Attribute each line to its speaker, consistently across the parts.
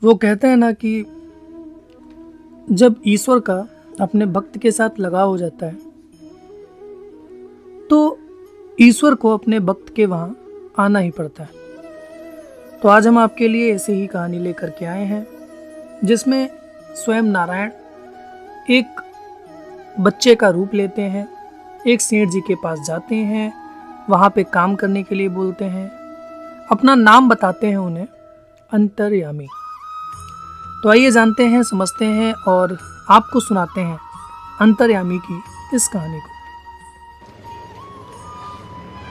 Speaker 1: वो कहते हैं ना कि जब ईश्वर का अपने भक्त के साथ लगाव हो जाता है तो ईश्वर को अपने भक्त के वहाँ आना ही पड़ता है। तो आज हम आपके लिए ऐसे ही कहानी लेकर के आए हैं जिसमें स्वयं नारायण एक बच्चे का रूप लेते हैं, एक सेठ जी के पास जाते हैं, वहाँ पे काम करने के लिए बोलते हैं, अपना नाम बताते हैं उन्हें, अंतर्यामी। तो आइए जानते हैं, समझते हैं और आपको सुनाते हैं अंतर्यामी की इस कहानी को।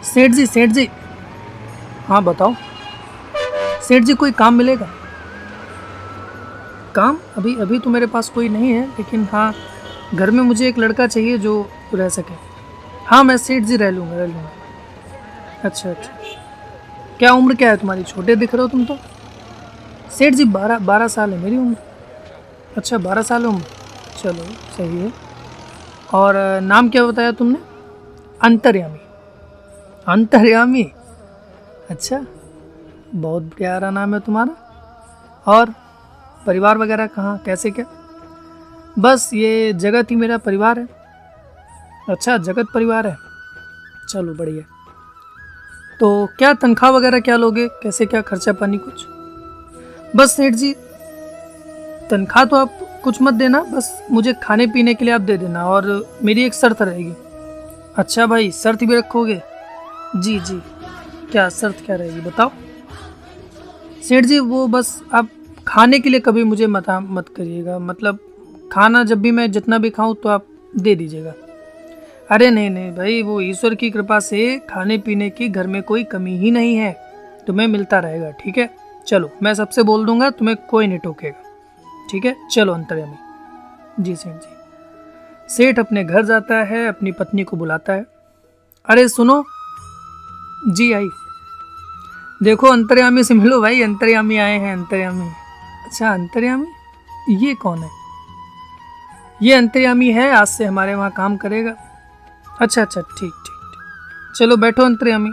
Speaker 1: सेठ जी, हाँ बताओ। सेठ जी, कोई काम मिलेगा? काम अभी तो मेरे पास कोई नहीं है, लेकिन हाँ घर में मुझे एक लड़का चाहिए जो रह सके। हाँ मैं सेठ जी रह लूँगा। अच्छा, क्या उम्र क्या है तुम्हारी? छोटे दिख रहे हो तुम तो। सेठ जी 12 साल है मेरी उम्र। अच्छा 12 साल उम्र, चलो सही है। और नाम क्या बताया तुमने? अंतर्यामी। अच्छा, बहुत प्यारा नाम है तुम्हारा। और परिवार वगैरह कहाँ, कैसे क्या? बस ये जगत ही मेरा परिवार है। अच्छा, जगत परिवार है, चलो बढ़िया। तो क्या तनख्वाह वगैरह क्या लोगे, कैसे क्या खर्चा पानी कुछ? बस सेठ जी, तनख्वाह तो आप कुछ मत देना, बस मुझे खाने पीने के लिए आप दे देना, और मेरी एक शर्त रहेगी। अच्छा भाई, शर्त भी रखोगे? जी, क्या शर्त क्या रहेगी बताओ? सेठ जी वो बस आप खाने के लिए कभी मुझे मत करिएगा, मतलब खाना जब भी मैं जितना भी खाऊं तो आप दे दीजिएगा। अरे नहीं भाई, वो ईश्वर की कृपा से खाने पीने की घर में कोई कमी ही नहीं है, तुम्हें मिलता रहेगा, ठीक है? चलो मैं सबसे बोल दूंगा, तुम्हें कोई नहीं टोकेगा, ठीक है? चलो अंतर्यामी। जी सेठ जी। सेठ अपने घर जाता है, अपनी पत्नी को बुलाता है। अरे सुनो। जी आई। देखो अंतर्यामी से मिलो भाई, अंतर्यामी आए हैं, अंतर्यामी। अच्छा अंतर्यामी, ये कौन है? ये अंतर्यामी है, आज से हमारे वहाँ काम करेगा। अच्छा ठीक, चलो बैठो अंतर्यामी,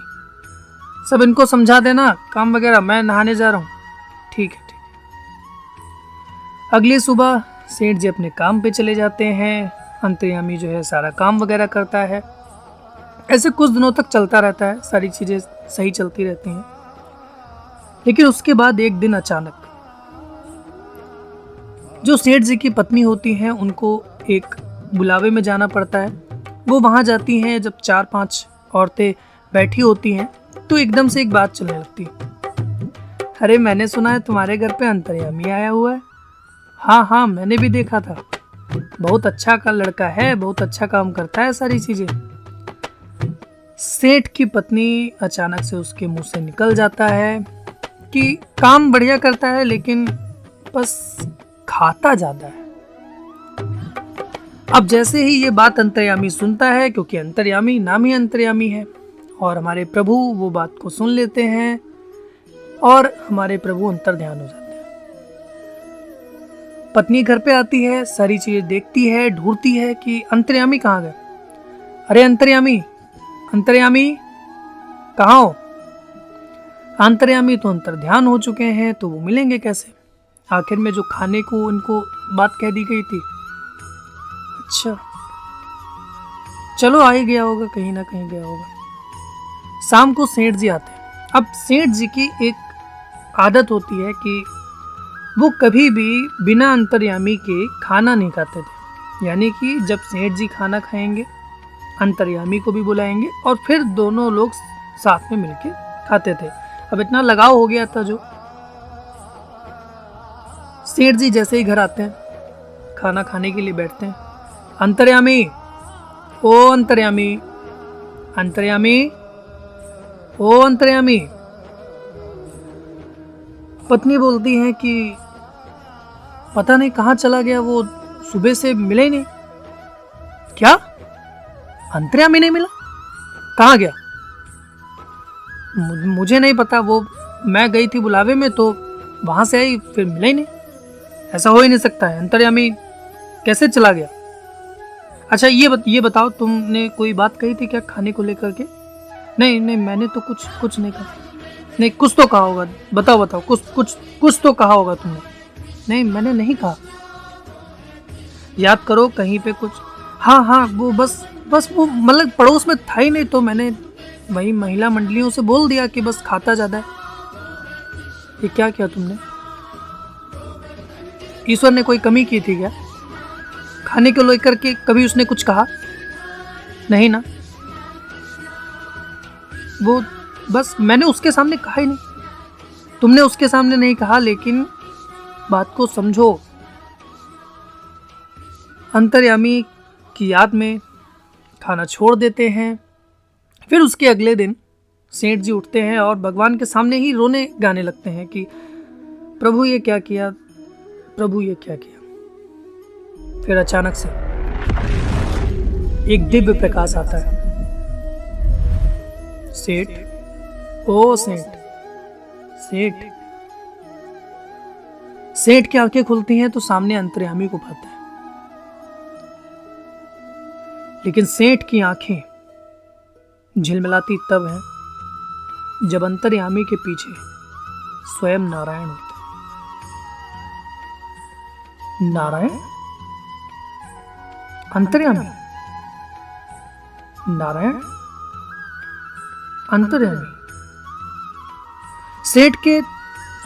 Speaker 1: सब इनको समझा देना काम वगैरह, मैं नहाने जा रहा हूँ। ठीक है। अगली सुबह सेठ जी अपने काम पे चले जाते हैं, अंतर्यामी जो है सारा काम वगैरह करता है। ऐसे कुछ दिनों तक चलता रहता है, सारी चीज़ें सही चलती रहती हैं। लेकिन उसके बाद एक दिन अचानक जो सेठ जी की पत्नी होती हैं उनको एक बुलावे में जाना पड़ता है। वो वहाँ जाती हैं, जब 4-5 औरतें बैठी होती हैं तो एकदम से एक बात चलने लगती है। अरे मैंने सुना है तुम्हारे घर पे अंतर्यामी आया हुआ है। हाँ मैंने भी देखा था, बहुत अच्छा का लड़का है, बहुत अच्छा काम करता है, सारी चीजें। सेठ की पत्नी अचानक से उसके मुंह से निकल जाता है कि काम बढ़िया करता है लेकिन बस खाता ज्यादा है। अब जैसे ही ये बात अंतर्यामी सुनता है, क्योंकि अंतर्यामी नाम ही अंतर्यामी है, और हमारे प्रभु वो बात को सुन लेते हैं और हमारे प्रभु अंतर्ध्यान हो जाते हैं। पत्नी घर पे आती है, सारी चीजें देखती है, ढूंढती है कि अंतर्यामी कहाँ गए। अरे अंतर्यामी कहाँ हो? अंतर्यामी तो अंतर्ध्यान हो चुके हैं, तो वो मिलेंगे कैसे? आखिर में जो खाने को उनको बात कह दी गई थी। अच्छा चलो, आ ही गया होगा, कहीं ना कहीं गया होगा। शाम को सेठ जी आते हैं। अब सेठ जी की एक आदत होती है कि वो कभी भी बिना अंतर्यामी के खाना नहीं खाते थे, यानी कि जब सेठ जी खाना खाएंगे अंतर्यामी को भी बुलाएंगे और फिर दोनों लोग साथ में मिलके खाते थे। अब इतना लगाव हो गया था जो। सेठ जी जैसे ही घर आते हैं, खाना खाने के लिए बैठते हैं। अंतर्यामी, ओ अंतर्यामी, ओ अंतर्यामी। पत्नी बोलती है कि पता नहीं कहाँ चला गया, वो सुबह से मिले ही नहीं। क्या? अंतर्यामी नहीं मिला? कहाँ गया? मुझे नहीं पता, वो मैं गई थी बुलावे में तो वहां से आई, फिर मिला ही नहीं। ऐसा हो ही नहीं सकता है, अंतर्यामी कैसे चला गया? अच्छा ये बताओ, तुमने कोई बात कही थी क्या खाने को लेकर के? नहीं मैंने तो कुछ नहीं कहा। नहीं कुछ तो कहा होगा, बताओ कुछ तो कहा होगा तुमने। नहीं, मैंने नहीं कहा। याद करो कहीं पे कुछ। हाँ, वो बस वो मतलब पड़ोस में था ही नहीं, तो मैंने वही महिला मंडलियों से बोल दिया कि बस खाता ज़्यादा है। ये क्या किया तुमने? ईश्वर ने कोई कमी की थी क्या? खाने को लेकर के कभी उसने कुछ कहा? नहीं ना। वो बस मैंने उसके सामने कहा ही नहीं, तुमने उसके सामने नहीं कहा, लेकिन बात को समझो। अंतर्यामी की याद में खाना छोड़ देते हैं। फिर उसके अगले दिन सेठ जी उठते हैं और भगवान के सामने ही रोने गाने लगते हैं कि प्रभु ये क्या किया, प्रभु ये क्या किया। फिर अचानक से एक दिव्य प्रकाश आता है। सेठ, ओ सेठ, सेठ। सेठ की आंखें खुलती हैं तो सामने अंतर्यामी को पाता है, लेकिन सेठ की आंखें झिलमिलाती तब है जब अंतर्यामी के पीछे स्वयं नारायण होते हैं। नारायण? अंतर्यामी? नारायण? अंतर्यामी? सेठ के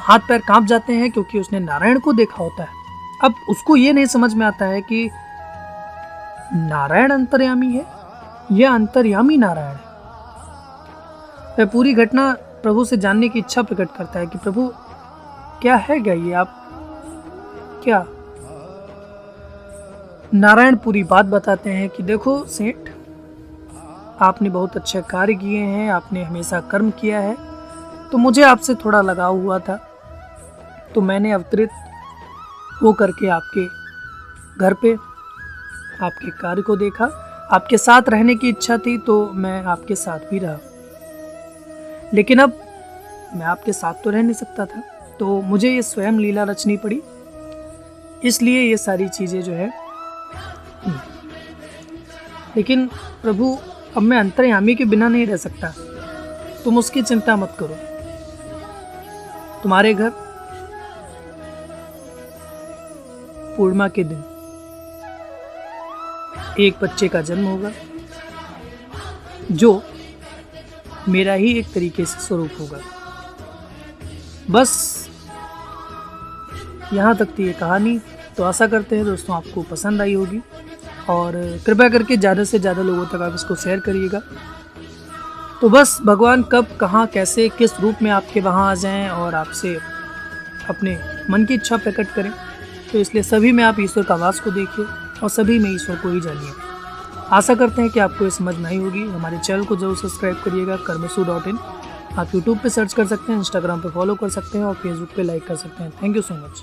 Speaker 1: हाथ पैर कांप जाते हैं क्योंकि उसने नारायण को देखा होता है। अब उसको यह नहीं समझ में आता है कि नारायण अंतर्यामी है या अंतर्यामी नारायण है। वह पूरी घटना प्रभु से जानने की इच्छा प्रकट करता है कि प्रभु क्या है क्या ये, आप क्या? नारायण पूरी बात बताते हैं कि देखो सेठ, आपने बहुत अच्छे कार्य किए हैं, आपने हमेशा कर्म किया है, तो मुझे आपसे थोड़ा लगाव हुआ था, तो मैंने अवतरित वो करके आपके घर पे आपके कार्य को देखा। आपके साथ रहने की इच्छा थी तो मैं आपके साथ भी रहा, लेकिन अब मैं आपके साथ तो रह नहीं सकता था, तो मुझे ये स्वयं लीला रचनी पड़ी, इसलिए ये सारी चीज़ें जो है। लेकिन प्रभु, अब मैं अंतर्यामी के बिना नहीं रह सकता, तुम उसकी चिंता मत करो। तुम्हारे घर पूर्णिमा के दिन एक बच्चे का जन्म होगा जो मेरा ही एक तरीके से स्वरूप होगा। बस यहाँ तक थी ये कहानी। तो आशा करते हैं दोस्तों आपको पसंद आई होगी, और कृपया करके ज़्यादा से ज़्यादा लोगों तक आप इसको शेयर करिएगा। तो बस भगवान कब, कहाँ, कैसे, किस रूप में आपके वहाँ आ जाएं और आपसे अपने मन की इच्छा प्रकट करें, तो इसलिए सभी में आप ईश्वर का वास को देखिए और सभी में ईश्वर को ही जानिए। आशा करते हैं कि आपको ये समझ में आई होगी। हमारे चैनल को जरूर सब्सक्राइब करिएगा, कर्मसु.in। आप यूट्यूब पे सर्च कर सकते हैं, इंस्टाग्राम पे फॉलो कर सकते हैं और फेसबुक पे लाइक कर सकते हैं। Thank you so much.